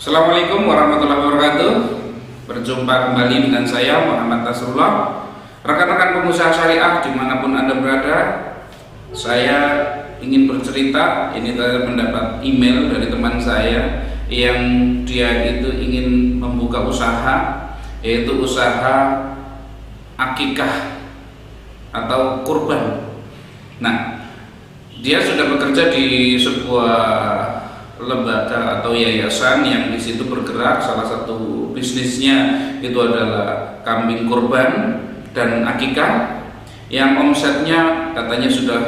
Assalamualaikum warahmatullahi wabarakatuh. Berjumpa kembali dengan saya Muhammad Nasrullah. Rekan-rekan pengusaha syariah dimanapun Anda berada, saya ingin bercerita. Ini saya mendapat email dari teman saya yang dia itu ingin membuka usaha, yaitu usaha akikah atau kurban. Nah, dia sudah bekerja di sebuah lembaga atau yayasan yang di situ bergerak. Salah satu bisnisnya itu adalah kambing kurban dan akikah, yang omsetnya katanya sudah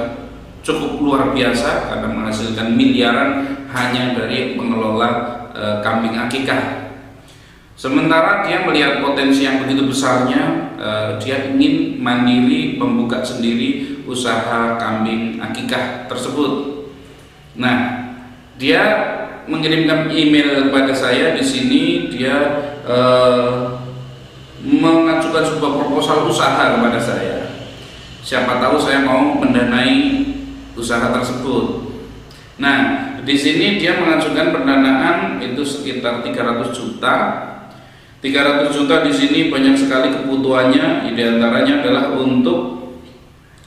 cukup luar biasa karena menghasilkan miliaran hanya dari mengelola kambing akikah. Sementara dia melihat potensi yang begitu besarnya, dia ingin mandiri membuka sendiri usaha kambing akikah tersebut. Nah, dia mengirimkan email kepada saya. Di sini dia mengajukan sebuah proposal usaha kepada saya. Siapa tahu saya mau mendanai usaha tersebut. Nah, di sini dia mengajukan pendanaan itu sekitar 300 juta. 300 juta di sini banyak sekali kebutuhannya. Di antaranya adalah untuk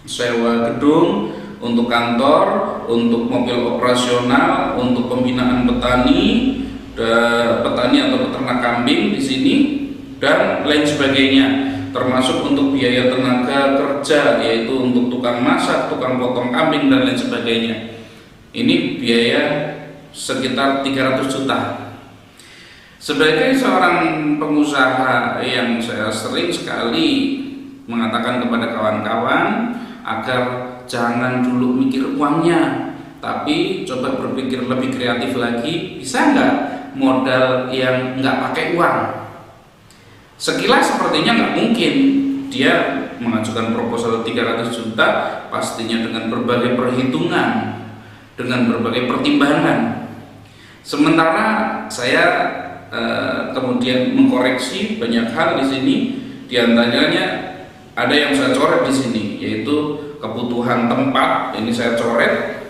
sewa gedung, untuk kantor, untuk mobil operasional, untuk pembinaan petani atau peternak kambing di sini, dan lain sebagainya, termasuk untuk biaya tenaga kerja, yaitu untuk tukang masak, tukang potong kambing dan lain sebagainya. Ini biaya sekitar 300 juta. Sebagai seorang pengusaha yang saya sering sekali mengatakan kepada kawan-kawan agar jangan dulu mikir uangnya, tapi coba berpikir lebih kreatif lagi. Bisa nggak modal yang nggak pakai uang? Sekilas sepertinya nggak mungkin. Dia mengajukan proposal 300 juta pastinya dengan berbagai perhitungan, dengan berbagai pertimbangan. Sementara saya kemudian mengkoreksi banyak hal di sini. Di antaranya ada yang saya coret di sini, yaitu kebutuhan tempat, ini saya coret.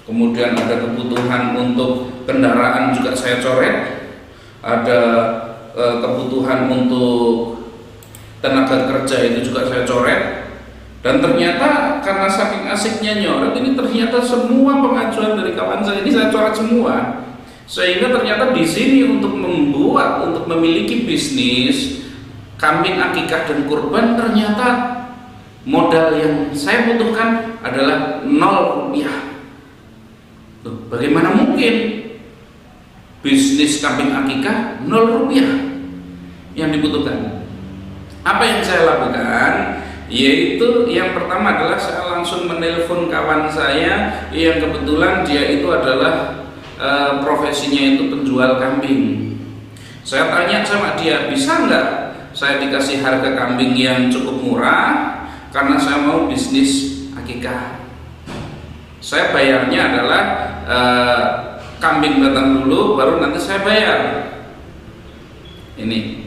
Kemudian ada kebutuhan untuk kendaraan juga saya coret. Ada kebutuhan untuk tenaga kerja itu juga saya coret. Dan ternyata karena saking asiknya nyoret ini, ternyata semua pengajuan dari kawan saya ini saya coret semua. Sehingga ternyata di sini untuk memiliki bisnis kambing akikah dan kurban, ternyata modal yang saya butuhkan adalah 0 rupiah. Loh, bagaimana mungkin bisnis kambing akikah 0 rupiah yang dibutuhkan? Apa yang saya lakukan? Yaitu yang pertama adalah saya langsung menelpon kawan saya yang kebetulan dia itu adalah profesinya itu penjual kambing. Saya tanya sama dia, bisa nggak saya dikasih harga kambing yang cukup murah karena saya mau bisnis akikah. Saya bayarnya adalah kambing datang dulu, baru nanti saya bayar. Ini.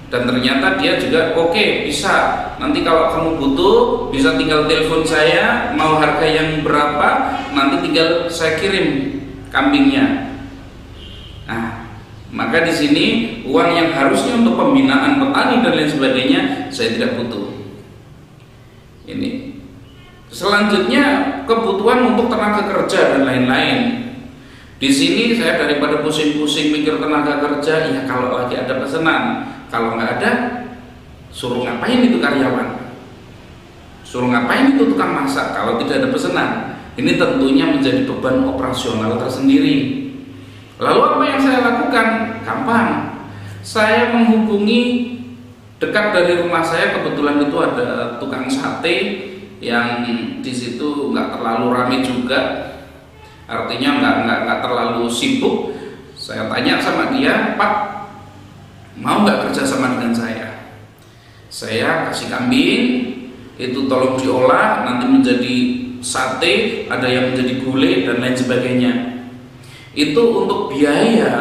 Dan ternyata dia juga oke, bisa. Nanti kalau kamu butuh bisa tinggal telepon saya, mau harga yang berapa, nanti tinggal saya kirim kambingnya. Nah, maka di sini uang yang harusnya untuk pembinaan petani dan lain sebagainya saya tidak butuh. Ini. Selanjutnya kebutuhan untuk tenaga kerja dan lain-lain. Di sini saya daripada pusing-pusing mikir tenaga kerja, ya kalau lagi ada pesanan, kalau nggak ada, suruh ngapain itu karyawan? Suruh ngapain itu tukang masak kalau tidak ada pesanan? Ini tentunya menjadi beban operasional tersendiri. Lalu apa yang saya lakukan? Gampang. Saya menghubungi dekat dari rumah saya, kebetulan itu ada tukang sate yang di situ nggak terlalu ramai juga, artinya nggak terlalu sibuk. Saya tanya sama dia, Pak, mau nggak kerja sama dengan saya? Saya kasih kambing, itu tolong diolah nanti menjadi sate, ada yang menjadi gulai dan lain sebagainya. Itu untuk biaya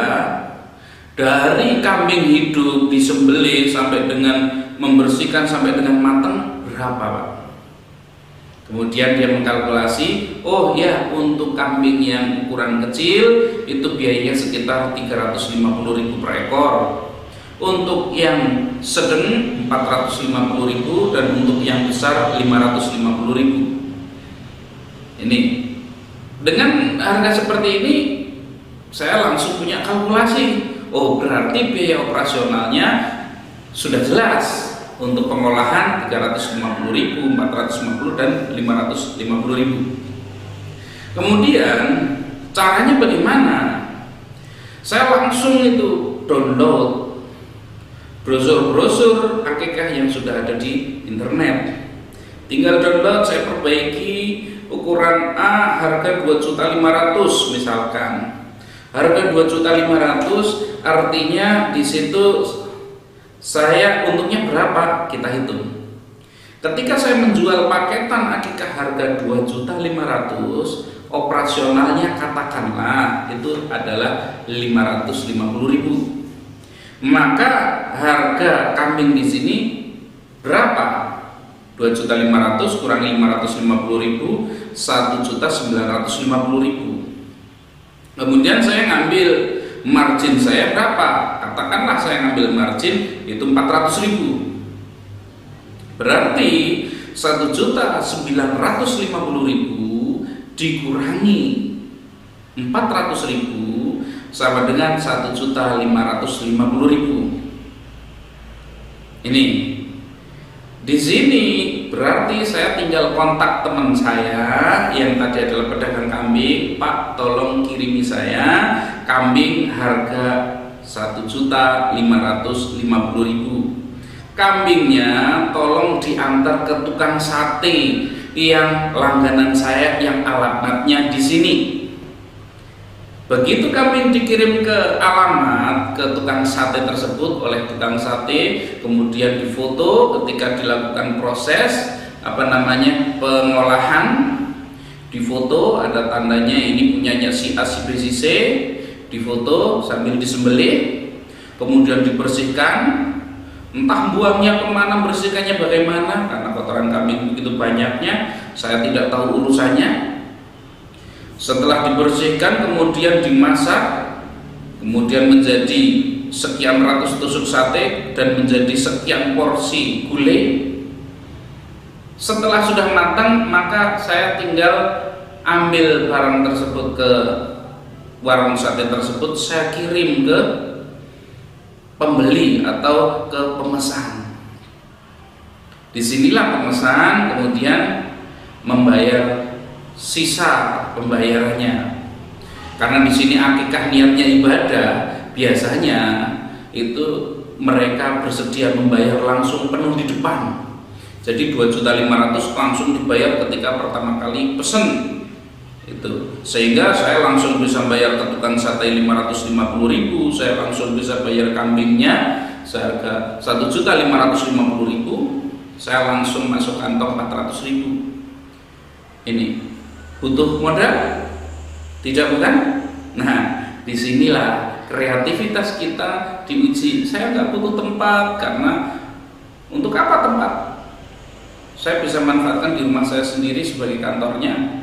dari kambing hidup disembelih sampai dengan membersihkan sampai dengan matang berapa, Pak? Kemudian dia mengkalkulasi, oh ya, untuk kambing yang ukuran kecil itu biayanya sekitar 350.000 per ekor. Untuk yang sedang 450.000 dan untuk yang besar 550.000. Ini dengan harga seperti ini saya langsung punya kalkulasi. Oh, berarti biaya operasionalnya sudah jelas. Untuk pengolahan 350.000, 450 dan 550.000. Kemudian caranya bagaimana? Saya langsung itu download brosur-brosur akikah yang sudah ada di internet. Tinggal download, saya perbaiki ukuran A harga 2.500.000 misalkan. Harga 2.500.000 artinya di situ saya untungnya berapa? Kita hitung. Ketika saya menjual paketan akikah harga 2.500.000, operasionalnya katakanlah itu adalah 550.000. Maka harga kambing di sini berapa? 2.500.000 kurang 550.000, 1.950.000. Kemudian saya ngambil margin saya berapa? Katakanlah saya ngambil margin itu 400.000. Berarti 1.950.000 dikurangi 400.000 sama dengan 1.550.000. Ini di sini berarti saya tinggal kontak teman saya yang tadi adalah pedagang kambing, Pak, tolong kirimi saya kambing harga 1.550.000. Kambingnya tolong diantar ke tukang sate yang langganan saya yang alamatnya di sini. Begitu kambing dikirim ke alamat ke tukang sate tersebut oleh tukang sate, kemudian difoto ketika dilakukan proses pengolahan, difoto ada tandanya ini punyanya si A, si B, si C, difoto sambil disembelih, kemudian dibersihkan. Entah buangnya kemana, bersihkannya bagaimana, karena kotoran kambing begitu banyaknya, saya tidak tahu urusannya. Setelah dibersihkan kemudian dimasak, kemudian menjadi sekian ratus tusuk sate dan menjadi sekian porsi gulai. Setelah sudah matang, maka saya tinggal ambil barang tersebut ke warung sate tersebut, saya kirim ke pembeli atau ke pemesan. Disinilah pemesan kemudian membayar sisa pembayarannya. Karena di sini akikah niatnya ibadah, biasanya itu mereka bersedia membayar langsung penuh di depan. Jadi 2.500.000 langsung dibayar ketika pertama kali pesen. Itu sehingga saya langsung bisa bayar ke tukang sate 550.000, saya langsung bisa bayar kambingnya seharga 1.550.000, saya langsung masuk kantong 400.000. Ini butuh modal? Tidak, bukan? Nah, disinilah kreativitas kita diuji. Saya nggak butuh tempat, karena untuk apa tempat? Saya bisa manfaatkan di rumah saya sendiri sebagai kantornya.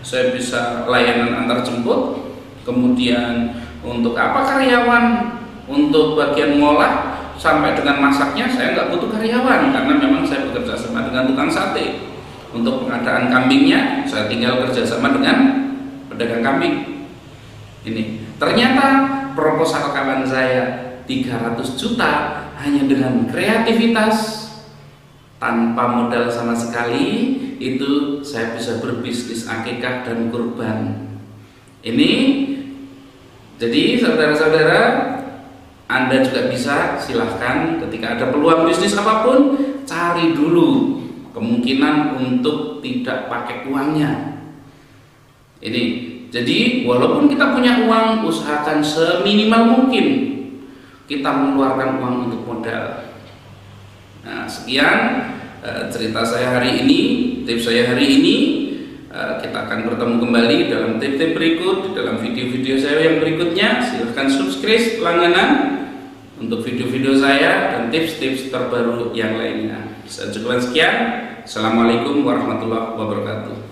Saya bisa layanan antar jemput. Kemudian untuk apa karyawan? Untuk bagian ngolah sampai dengan masaknya saya nggak butuh karyawan, karena memang saya bekerja sama dengan tukang sate. Untuk pengadaan kambingnya saya tinggal kerjasama dengan pedagang kambing. Ini ternyata proposal kawan saya 300 juta hanya dengan kreativitas tanpa modal sama sekali, itu saya bisa berbisnis akikah dan kurban. Ini jadi saudara-saudara, Anda juga bisa, silahkan ketika ada peluang bisnis apapun, cari dulu kemungkinan untuk tidak pakai uangnya. Ini jadi walaupun kita punya uang, usahakan seminimal mungkin kita mengeluarkan uang untuk modal. Nah, sekian cerita saya hari ini, tips saya hari ini. Kita akan bertemu kembali dalam tip-tip berikut, di dalam video-video saya yang berikutnya. Silahkan subscribe langganan untuk video-video saya dan tips-tips terbaru yang lainnya. Saya cukupkan sekian. Assalamualaikum warahmatullahi wabarakatuh.